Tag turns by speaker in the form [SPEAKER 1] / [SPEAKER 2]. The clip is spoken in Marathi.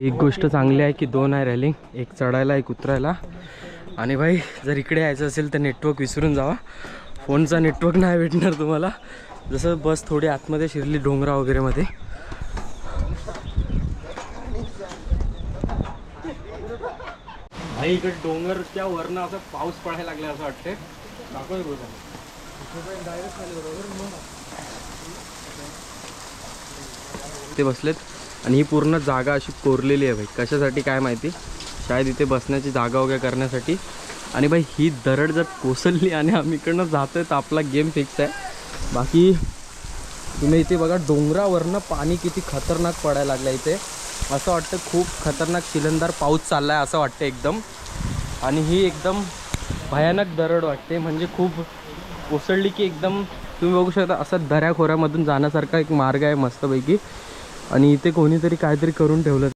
[SPEAKER 1] एक गोष्ट चांगली आहे की 2 आहे रेलिंग, एक चढायला एक उतरायला. आणि भाई जर इकडे यायचं असेल तर नेटवर्क विसरून जावा, फोनचा नेटवर्क नाही भेटणार तुम्हाला. जसं बस थोडी आतमध्ये शिरली डोंगरा वगैरे मध्ये. भाई इकडे डोंगरच्या वरनं असं पाऊस पडायला लागला असं वाटते. दाखव रोज ते बसलेत आणि ही पूर्ण जागा अशी कोरलेली आहे भाई. कशासाठी काय माहिती, शायद इथे बसण्याची जागा वगैरे करण्यासाठी. आणि भाई ही दरड जर कोसळली आणि आम्ही इकडनं जातोय तर आपला गेम फिक्स आहे. बाकी तुम्ही इथे बघा डोंगरावरनं पाणी किती खतरनाक पडायला लागलं इथे. असं वाटतं खूप खतरनाक चिलंदार पाऊस चालला आहे असं वाटतं एकदम. आणि ही एकदम भयानक दरड वाटते, म्हणजे खूप कोसळली की एकदम तुम्ही बघू शकता असं दऱ्याखोऱ्यामधून जाण्यासारखा एक मार्ग आहे मस्तपैकी. आणि इथे कोणीतरी काहीतरी करून ठेवलं.